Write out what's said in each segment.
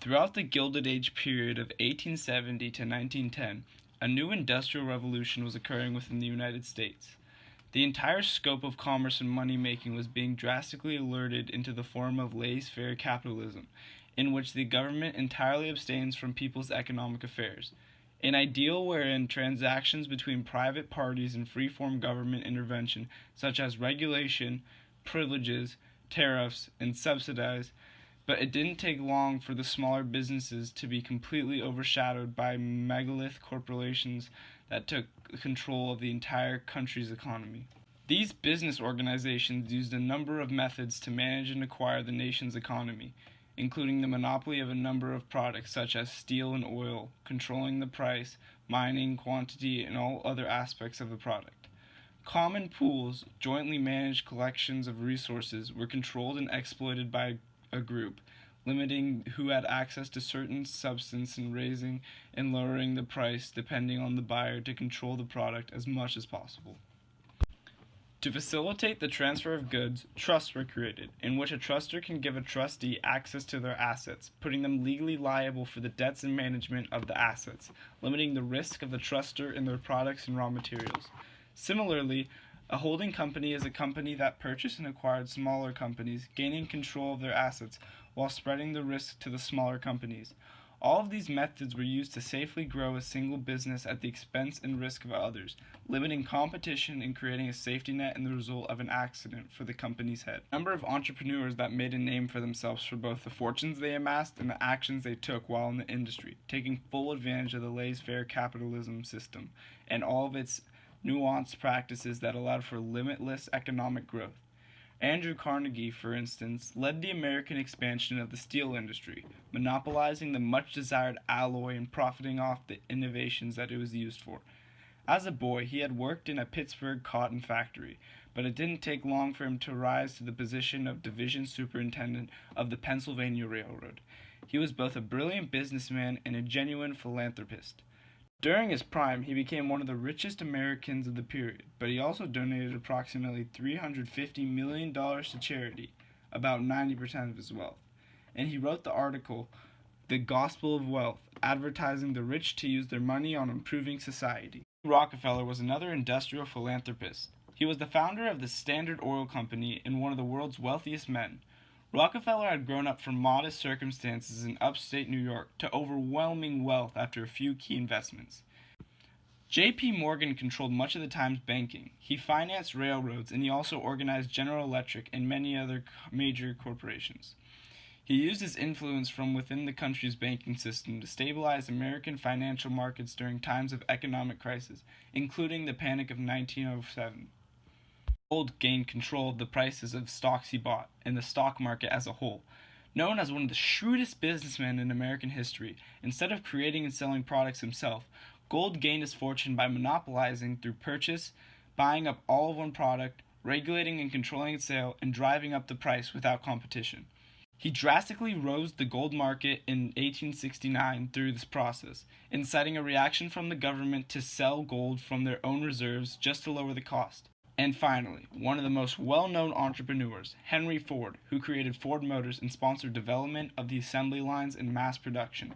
Throughout the Gilded Age period of 1870 to 1910, a new industrial revolution was occurring within the United States. The entire scope of commerce and money-making was being drastically alerted into the form of laissez-faire capitalism, in which the government entirely abstains from people's economic affairs, an ideal wherein transactions between private parties and free-form government intervention, such as regulation, privileges, tariffs, and subsidies. But it didn't take long for the smaller businesses to be completely overshadowed by megalith corporations that took control of the entire country's economy. These business organizations used a number of methods to manage and acquire the nation's economy, including the monopoly of a number of products such as steel and oil, controlling the price, mining, quantity, and all other aspects of the product. Common pools, jointly managed collections of resources, were controlled and exploited by a group, limiting who had access to certain substance and raising and lowering the price depending on the buyer to control the product as much as possible. To facilitate the transfer of goods, trusts were created, in which a truster can give a trustee access to their assets, putting them legally liable for the debts and management of the assets, limiting the risk of the truster in their products and raw materials. Similarly, a holding company is a company that purchased and acquired smaller companies, gaining control of their assets while spreading the risk to the smaller companies. All of these methods were used to safely grow a single business at the expense and risk of others, limiting competition and creating a safety net in the result of an accident for the company's head. A number of entrepreneurs that made a name for themselves for both the fortunes they amassed and the actions they took while in the industry, taking full advantage of the laissez-faire capitalism system and all of its nuanced practices that allowed for limitless economic growth. Andrew Carnegie, for instance, led the American expansion of the steel industry, monopolizing the much-desired alloy and profiting off the innovations that it was used for. As a boy, he had worked in a Pittsburgh cotton factory, but it didn't take long for him to rise to the position of division superintendent of the Pennsylvania Railroad. He was both a brilliant businessman and a genuine philanthropist. During his prime, he became one of the richest Americans of the period, but he also donated approximately $350 million to charity, about 90% of his wealth. And he wrote the article, The Gospel of Wealth, advertising the rich to use their money on improving society. Rockefeller was another industrial philanthropist. He was the founder of the Standard Oil Company and one of the world's wealthiest men. Rockefeller had grown up from modest circumstances in upstate New York to overwhelming wealth after a few key investments. J.P. Morgan controlled much of the time's banking. He financed railroads, and he also organized General Electric and many other major corporations. He used his influence from within the country's banking system to stabilize American financial markets during times of economic crisis, including the Panic of 1907. Gold gained control of the prices of stocks he bought and the stock market as a whole. Known as one of the shrewdest businessmen in American history, instead of creating and selling products himself, Gold gained his fortune by monopolizing through purchase, buying up all of one product, regulating and controlling its sale, and driving up the price without competition. He drastically rose the gold market in 1869 through this process, inciting a reaction from the government to sell gold from their own reserves just to lower the cost. And finally, one of the most well-known entrepreneurs, Henry Ford, who created Ford Motors and sponsored development of the assembly lines and mass production.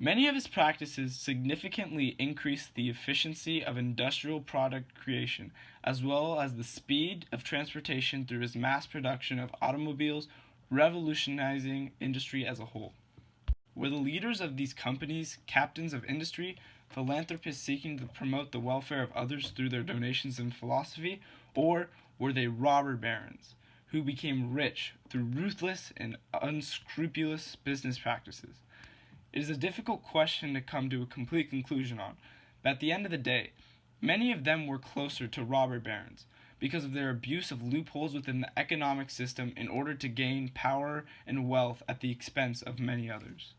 Many of his practices significantly increased the efficiency of industrial product creation, as well as the speed of transportation through his mass production of automobiles, revolutionizing industry as a whole. Were the leaders of these companies captains of industry, philanthropists seeking to promote the welfare of others through their donations and philosophy, or were they robber barons who became rich through ruthless and unscrupulous business practices? It is a difficult question to come to a complete conclusion on, but at the end of the day, many of them were closer to robber barons because of their abuse of loopholes within the economic system in order to gain power and wealth at the expense of many others.